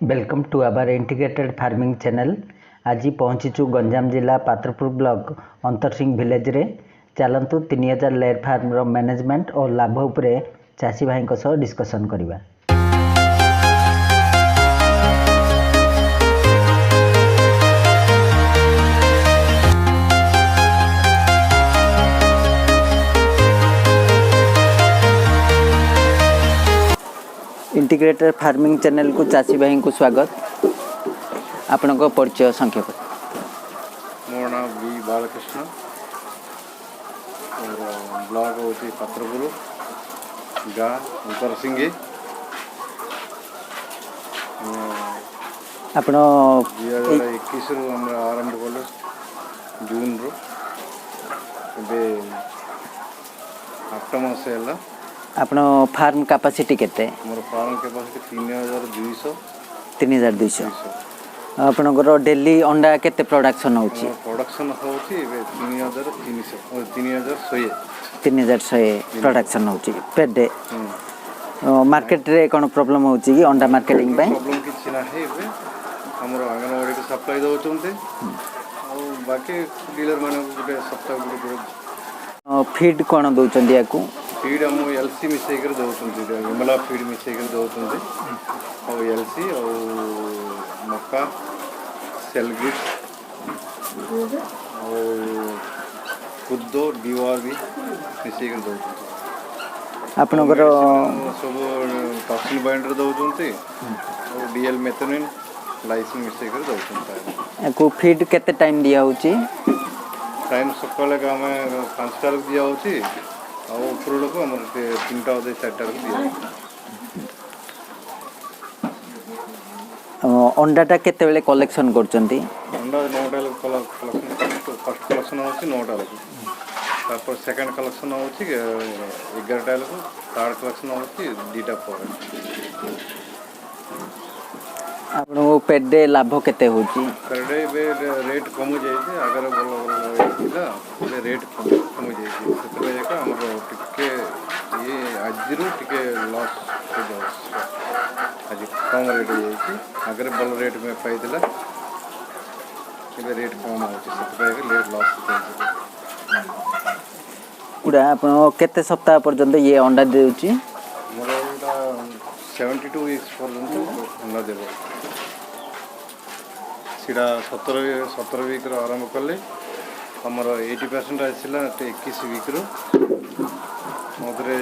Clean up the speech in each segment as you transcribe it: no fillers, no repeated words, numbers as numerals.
Welcome to our integrated farming channel. आज पहुंचीचु गंजाम जिला पात्रपुर ब्लॉक अंतरसिंह विलेज रे। चलतु 3000 लेयर फार्म मैनेजमेंट और लाभ उपरे चाषी भाई सह डिस्कसन करवा। इंटीग्रेटेड फार्मिंग चैनल को चाषी भाई को स्वागत। आपण को परिचय संक्षेप। मोर नाम बी बालकृष्ण और ब्लॉक होती पात्रपुर गाँ अंतरसिंह। आपण 2021 आरंभ कल जून रू 8 मास है। आपण फार्म कैपेसिटी केते? मोर फार्म कैपेसिटी 3200। 3200। आपनकर डेली अंडा केते प्रोडक्शन होची? प्रोडक्शन होची 3300 3100 3100 प्रोडक्शन होची पर डे। मार्केट रे कोन प्रॉब्लम होची कि अंडा मार्केटिंग पे? प्रॉब्लम किछि ना है बे हमर आंगनवाड़ी के सप्लाई दउचंते और बाकी डीलर माने गुटे सप्ताह गुटे फीड कोन दउचंदी याकू? फीड हम एलसी मिसई कर दउचंती विमला फीड मिसई कर दउचंती और एलसी और मक्का सेलगिट और खुद्दो डीवार भी मिसई कर दउचंती। आपनकर सब टॉक्सिन बाइंडर दउचंती और डीएल मेथोनिन लाइसिन मिसई कर दउचंती। याकू फीड केते टाइम दिया होची? टाइम सकाले का हमें 5टा दिया होची और उपरोड को हमर 3टा 4टा दिया। अंडाटा केते बेले कलेक्शन करचंती? अंडा 9टा कलेक्शन फर्स्ट कलेक्शन होची 9टा लगे। तापर सेकंड कलेक्शन होची 11टा लगे। थर्ड कलेक्शन होची 2टा पर। आपन पेट डे लाभ केते होची? पर डे रेट कम हो जाई छे। अगर रेट थिला बे रेट कम हो जाई छे। सेतबे का हमर टिके ये आजिरो टिके लॉस हो जाय। आज कम रेट हो जाई छे। अगर बल रेट में पाई दिला ये रेट कम हो छे। सेतबे का रेट लॉस हो जाय। उडा आपन केते सप्ताह पर्यंत ये अंडा देउची? मोर 72 वीक्स पर्यंत अंडा देबो। सीधा 17 वीक आरंभ कले हमर 80% आसिला 21 वीक रो मधुरे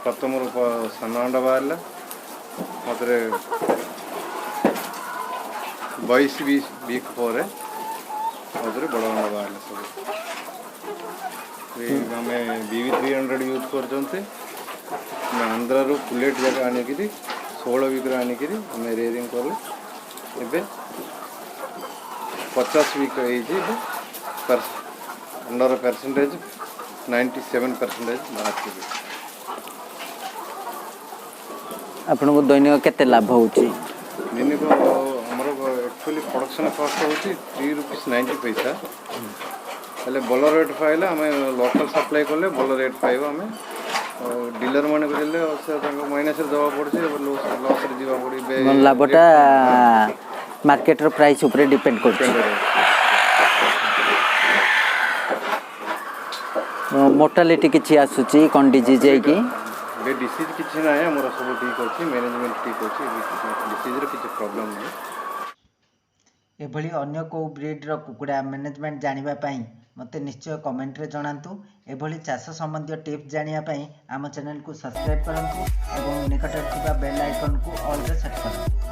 प्रथम रूप सान अंडा बाहरला मधुरे 22 वीक पर मधुरे बड़ अंडा बाहरला। सब हमें बीवी 300 यूज करते आंध्रा रू पुलेट जगह आनिक 16 वीक आनिक हमें रेयरिंग कले एबे 50 वीक अंडर परसेंटेज 97% बाहर। आपन को दैनिक केते लाभ होची? दैनिक हमर एक्चुअली प्रोडक्शन कॉस्ट होची 3 रुपीस 90 पैसा। पहले बल रेट पाइले हमें लोकल सप्लाई कले बल रेट पाइबा हमें और डीलर माने देले से माइनस रे दवा पड़छे लॉस रे जीवा पड़ी। लाभटा मार्केट रो प्राइस ऊपर डिपेंड करछे। मोर्टालिटी किछि आसुची कोन डिजीज है कि? बे डिसीज किछि ना है। हमर सब ठीक अछि। मैनेजमेंट ठीक अछि। डिसीज रे किछि प्रॉब्लम नै। एभली अन्य को ब्रीड रो कुकुड़ा मैनेजमेंट जानिबा पई मते निश्चय कमेंट रे जणांतु। एभली चाष संबंधी टिप्स जानिया पई आम चैनल को सब्सक्राइब करंतु एवं निकटरे थिबा बेल आइकन को ऑल रे सेट करंतु।